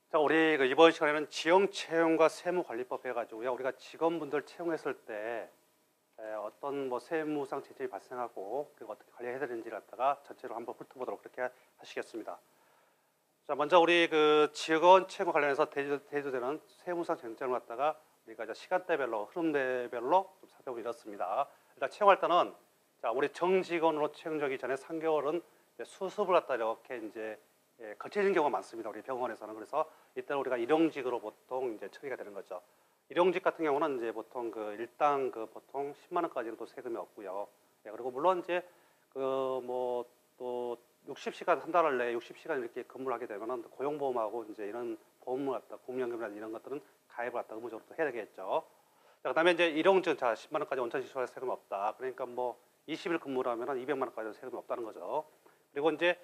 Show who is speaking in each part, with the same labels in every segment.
Speaker 1: 자, 우리 이번 시간에는 지형채용과 세무관리법 해가지고요. 우리가 직원분들 채용했을 때 어떤 세무상 제재이 발생하고 그리고 어떻게 관리해야 되는지를 갖다가 전체로 한번 훑어보도록 그렇게 하시겠습니다. 자, 먼저 우리 직원 채용 관련해서 대두되는 세무상 쟁점을 갖다가 우리가 이제 시간대별로 흐름대별로 좀 살펴보면 이렇습니다. 일단 채용할 때는 자, 우리 정직원으로 채용되기 전에 3개월은 수습을 갖다 이렇게 이제 거치는 경우가 많습니다. 우리 병원에서는. 그래서 이때는 우리가 일용직으로 보통 이제 처리가 되는 거죠. 일용직 같은 경우는 이제 보통 일당 보통 10만 원까지는 또 세금이 없고요. 그리고 물론 이제 또 60시간 한 달 내에 60시간 이렇게 근무를 하게 되면은 고용보험하고 이제 이런 보험을 갖다 국민연금이나 이런 것들은 가입을 갖다 의무적으로 또 해야 되겠죠. 자, 그다음에 이제 일용직 자 10만 원까지 원천징수할 세금이 없다. 그러니까 20일 근무를 하면은 200만 원까지 세금이 없다는 거죠. 그리고 이제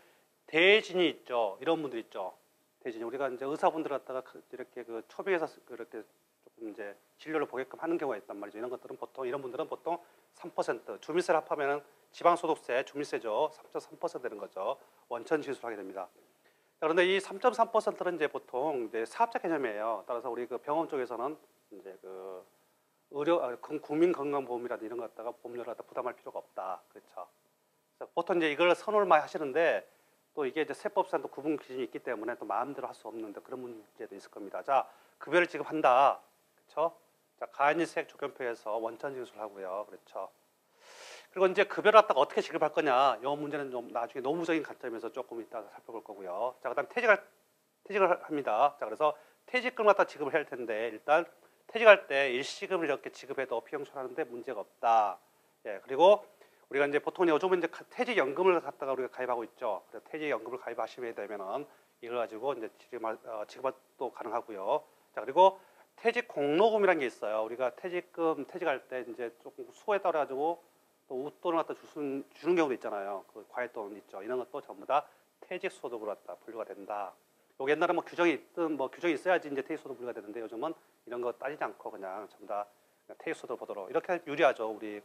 Speaker 1: 대진이 있죠. 이런 분들 있죠. 대진. 우리가 이제 의사분들 갖다가 이렇게 초빙해서 그렇게 조금 이제 진료를 보게끔 하는 경우가 있단 말이죠. 이런 것들은 보통 이런 분들은 보통 3% 주민세를 합하면은 지방소득세, 주민세죠. 3.3% 되는 거죠. 원천 징수하게 됩니다. 자, 그런데 이 3.3%는 이제 보통 이제 사업자 개념이에요. 따라서 우리 병원 쪽에서는 이제 국민건강보험이라든지 이런 것 갖다가 보험료를 갖다 부담할 필요가 없다. 그렇죠. 보통 이제 이걸 선호를 많이 하시는데 또 이게 이제 세법상 또 구분 기준이 있기 때문에 또 마음대로 할 수 없는데 그런 문제도 있을 겁니다. 자, 급여를 지급한다. 그렇죠? 자, 가인세액 조건표에서 원천 징수를 하고요. 그렇죠? 그리고 이제 급여를 갖다가 어떻게 지급할 거냐. 이 문제는 좀 나중에 노무적인 관점에서 조금 이따가 살펴볼 거고요. 자, 그다음 퇴직을 합니다. 자, 그래서 퇴직금을 갖다 지급을 해야 할 텐데 일단 퇴직할 때 일시금을 이렇게 지급해도 비용처리하는데 문제가 없다. 예, 그리고 우리가 이제 보통 요즘은 이제 퇴직연금을 갖다가 우리가 가입하고 있죠. 그래서 퇴직연금을 가입하시게 되면은 이걸 가지고 이제 지급도 가능하고요. 자, 그리고 퇴직 공로금이라는 게 있어요. 우리가 퇴직할 때 이제 조금 수호에 따라 가지고 또 웃돈을 갖다 주는 경우도 있잖아요. 과외돈 있죠. 이런 것도 전부 다 퇴직소득으로 갖다 분류가 된다. 요 옛날에 규정이 있든 규정이 있어야지 이제 퇴직소득 분류가 되는데 요즘은 이런 거 따지지 않고 그냥 전부 다 퇴직소득 보도록 이렇게 유리하죠. 우리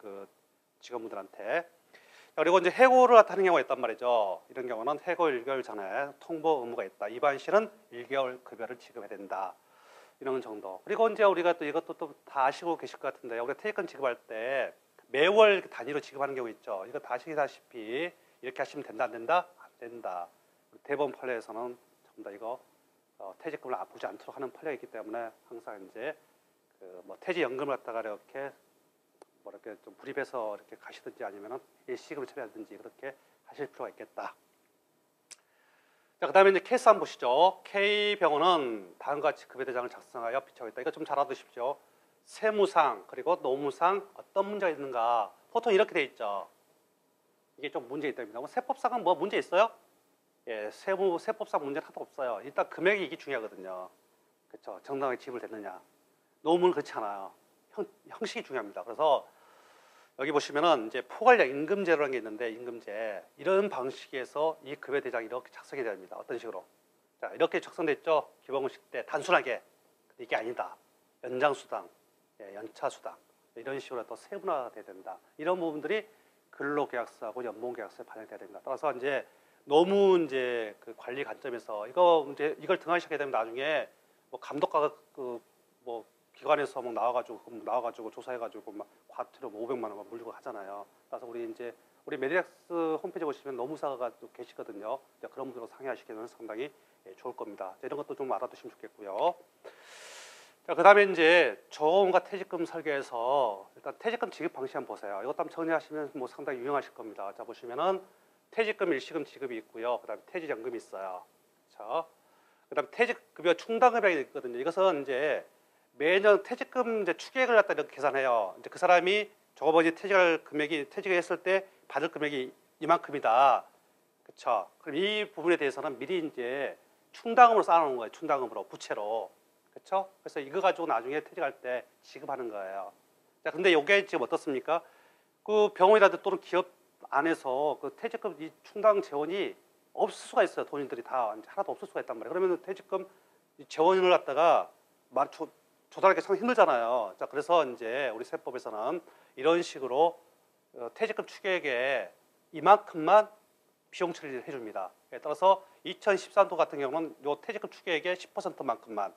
Speaker 1: 직원분들한테. 그리고 이제 해고를 하는 경우가 있단 말이죠. 이런 경우는 해고 1개월 전에 통보 의무가 있다. 위반시는 1개월 급여를 지급해야 된다. 이런 정도. 그리고 이제 우리가 또 이것도 또 다 아시고 계실 것 같은데 우리가 퇴직금 지급할 때 매월 단위로 지급하는 경우 있죠. 이거 다 아시다시피 이렇게 하시면 된다 안 된다? 안 된다. 대법원 판례에서는 전부 다 이거 퇴직금을 아프지 않도록 하는 판례가 있기 때문에 항상 이제 퇴직연금을 갖다가 이렇게 좀 불입해서 이렇게 가시든지 아니면은 일시금을 처리하든지 그렇게 하실 필요가 있겠다. 자, 그다음에 이제 케이스 한번 보시죠. K병원은 다음과 같이 급여대장을 작성하여 비춰 있다. 이거 좀 잘 알아두십시오. 세무상 그리고 노무상 어떤 문제가 있는가. 보통 이렇게 돼 있죠. 이게 좀 문제 있답니다. 세법상은 문제 있어요? 예, 세법상 문제는 하나도 없어요. 일단 금액이 이게 중요하거든요. 그렇죠. 정당하게 지불됐느냐. 노무는 그렇지 않아요. 형식이 중요합니다. 그래서 여기 보시면은 이제 포괄적 임금제라는 게 있는데 임금제 이런 방식에서 이 급여 대장이 이렇게 작성이 됩니다. 어떤 식으로? 자, 이렇게 작성됐죠. 기본공식 때 단순하게 이게 아니다. 연장수당, 연차수당 이런 식으로 또 세분화돼야 된다. 이런 부분들이 근로계약서하고 연봉계약서에 반영돼야 됩니다. 따라서 이제 너무 이제 관리 관점에서 이걸 등한시하게 되면 나중에 감독과 기관에서 나와가지고 조사해가지고 과태료 500만 원 물리고 하잖아요. 따라서 우리 메디렉스 홈페이지 보시면 노무사가 또 계시거든요. 그런 분들과 상의하시면 상당히 좋을 겁니다. 이런 것도 좀 알아두시면 좋겠고요. 자, 그다음에 이제 저금과 퇴직금 설계에서 일단 퇴직금 지급 방식 한번 보세요. 이것도 한번 정리하시면 상당히 유용하실 겁니다. 자, 보시면은 퇴직금 일시금 지급이 있고요. 그다음에 퇴직연금이 있어요. 그렇죠? 그다음 퇴직급여 충당금액이 있거든요. 이것은 이제 매년 퇴직금 추계액을 갖다 이렇게 계산해요. 이제 그 사람이 저번에 퇴직했을 때 받을 금액이 이만큼이다. 그렇죠? 그럼 이 부분에 대해서는 미리 이제 충당금으로 쌓아놓은 거예요. 충당금으로 부채로. 그렇죠? 그래서 이거 가지고 나중에 퇴직할 때 지급하는 거예요. 자, 근데 이게 지금 어떻습니까? 병원이라든지 또는 기업 안에서 퇴직금 이 충당 재원이 없을 수가 있어요. 돈들이 다 하나도 없을 수가 있단 말이에요. 그러면 퇴직금 재원을 갖다가 조달하기 참 힘들잖아요. 자, 그래서 이제 우리 세법에서는 이런 식으로 퇴직금 추계액에 이만큼만 비용 처리를 해줍니다. 따라서 2013도 같은 경우는 요 퇴직금 추계액의 10%만큼만,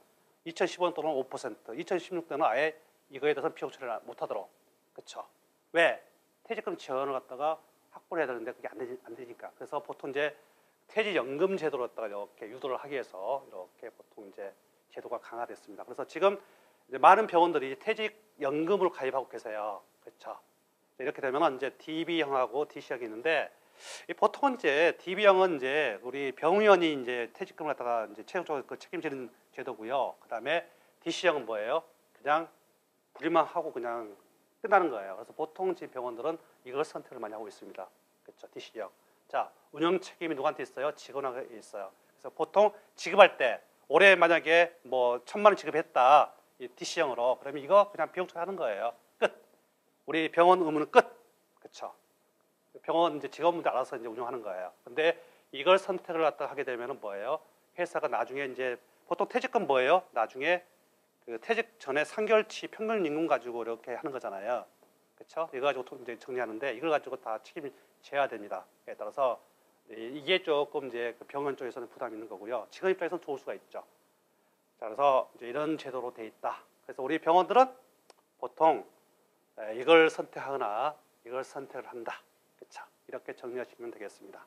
Speaker 1: 2015년도는 5%, 2016년도는 아예 이거에 대해서 비용 처리를 못하도록. 그렇죠? 왜? 퇴직금 지원을 갖다가 확보를 해야 되는데 그게 안 되니까. 그래서 보통 이제 퇴직연금 제도로 갖다가 이렇게 유도를 하기 위해서 이렇게 보통 이제 제도가 강화됐습니다. 그래서 지금 이제 많은 병원들이 퇴직연금으로 가입하고 계세요. 그렇죠? 이렇게 되면 이제 DB형하고 DC형이 있는데, 보통은 이제 DB형은 이제 우리 병원이 이제 퇴직금을 갖다가 이제 최종적으로 그 책임지는 제도고요. 그 다음에 DC형은 뭐예요? 그냥 분리만 하고 그냥 끝나는 거예요. 그래서 보통 지금 병원들은 이걸 선택을 많이 하고 있습니다. 그렇죠? DC형. 자, 운영 책임이 누구한테 있어요? 직원한테 있어요. 그래서 보통 지급할 때 올해 만약에 뭐 1,000만 원 지급했다, 이 DC형으로, 그러면 이거 그냥 비용 처리하는 거예요. 끝. 우리 병원 의무는 끝. 그렇죠? 병원 이제 직원분들 알아서 이제 운영하는 거예요. 근데 이걸 선택을 갖다 하게 되면은 뭐예요? 회사가 나중에 이제 보통 퇴직금 뭐예요? 나중에 그 퇴직 전에 3개월치 평균 임금 가지고 이렇게 하는 거잖아요. 그렇죠? 이거 가지고 이제 정리하는데 이걸 가지고 다 책임을 져야 됩니다. 에 따라서 이게 조금 이제 그 병원 쪽에서는 부담이 있는 거고요. 직원 입장에서는 좋을 수가 있죠. 자, 그래서 이제 이런 제도로 돼 있다. 그래서 우리 병원들은 보통 이걸 선택하거나 이걸 선택을 한다. 그렇죠? 이렇게 정리하시면 되겠습니다.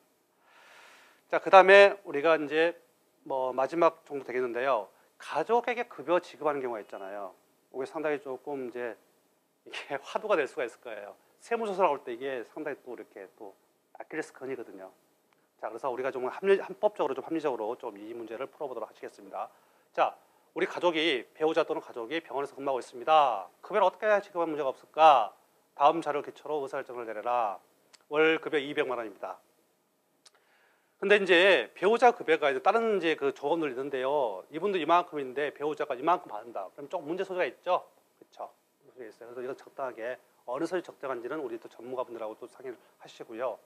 Speaker 1: 자, 그 다음에 우리가 이제 뭐 마지막 정도 되겠는데요. 가족에게 급여 지급하는 경우가 있잖아요. 이게 상당히 조금 이제 이게 화두가 될 수가 있을 거예요. 세무조사 나올 때 이게 상당히 또 이렇게 또 아킬레스건이거든요. 자, 그래서 우리가 좀 합법적으로 좀 합리적으로 좀 이 문제를 풀어보도록 하시겠습니다. 자, 우리 가족이 배우자 또는 가족이 병원에서 근무하고 있습니다. 급여를 어떻게 해야 지급하면 문제가 없을까? 다음 자료 기초로 의사결정을 내려라. 월 급여 200만 원입니다. 근데 이제 배우자 급여가 이제 다른 이제 그 조건들 있는데요. 이분도 이만큼인데 배우자가 이만큼 받는다. 그럼 조금 문제 소지가 있죠. 그렇죠? 문제 있어요. 그래서 이건 적당하게 어느 선이 적당한지는 우리 또 전문가분들하고 또 상의를 하시고요.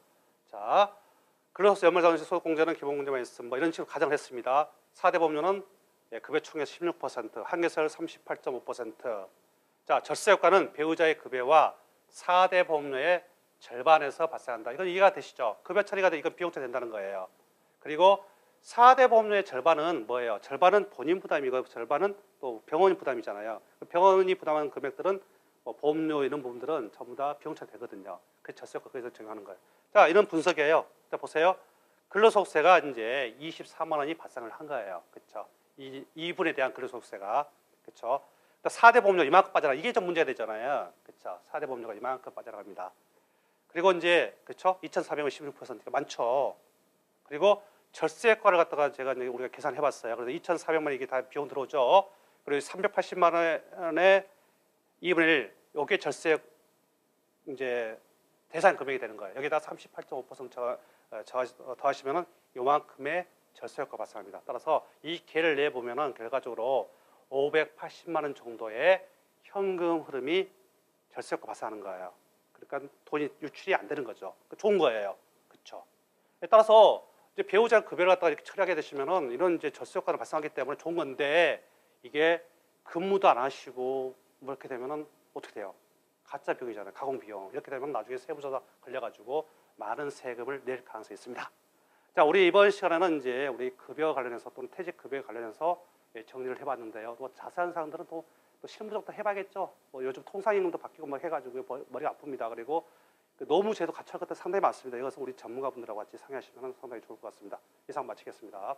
Speaker 1: 자, 근로소득 연말정시 소득공제는 기본공제만 있으면 뭐 이런 식으로 가정을 했습니다. 4대 보험료는 급여 총액 16%, 한계세율 38.5%. 자, 절세 효과는 배우자의 급여와 4대 보험료의 절반에서 발생한다. 이건 이해가 되시죠? 급여 처리가 돼 이건 비용 처리 된다는 거예요. 그리고 4대 보험료의 절반은 뭐예요? 절반은 본인 부담이고 절반은 또 병원이 부담이잖아요. 병원이 부담하는 금액들은 뭐 보험료 이런 부분들은 전부 다 비용 처리 되거든요. 그래서 절세효과 거기서 적용하는 거예요. 자, 이런 분석이에요. 자, 보세요. 근로소득세가 이제 24만 원이 발생을 한 거예요. 그렇죠? 이분에 대한 근로소득세가. 그렇죠? 4대 보험료 이만큼 빠져나가. 이게 좀 문제가 되잖아요. 그렇죠? 4대 보험료가 이만큼 빠져나갑니다. 그리고 이제 그렇죠? 2,400원 16%가 많죠. 그리고 절세 효과를 갖다가 제가 이제 우리가 계산해 봤어요. 그래서 2,400만 이게 다 비용 들어오죠. 그리고 380만 원의 2분의 1 요게 절세 이제 대상 금액이 되는 거예요. 여기다 38.5% 더하시면은 요만큼의 절세 효과 발생합니다. 따라서 이 개를 내 보면은 결과적으로 580만 원 정도의 현금 흐름이 절세 효과 발생하는 거예요. 그러니까 돈이 유출이 안 되는 거죠. 좋은 거예요. 그렇죠? 따라서 이제 배우자 급여를 갖다가 이렇게 처리하게 되시면은 이런 이제 절세 효과가 발생하기 때문에 좋은 건데 이게 근무도 안 하시고 뭐 이렇게 되면은 어떻게 돼요? 가짜 비용이잖아요. 가공 비용. 이렇게 되면 나중에 세무조사 걸려가지고 많은 세금을 낼 가능성이 있습니다. 자, 우리 이번 시간에는 이제 우리 급여 관련해서 또는 퇴직 급여 관련해서 정리를 해봤는데요. 또 자세한 사항들은 또 실무적으로 해봐야겠죠. 뭐 요즘 통상임금도 바뀌고 막 해가지고 머리가 아픕니다. 그리고 노무제도 갖춰야 할 것들 상당히 많습니다. 이것은 우리 전문가분들하고 같이 상의하시면 상당히 좋을 것 같습니다. 이상 마치겠습니다.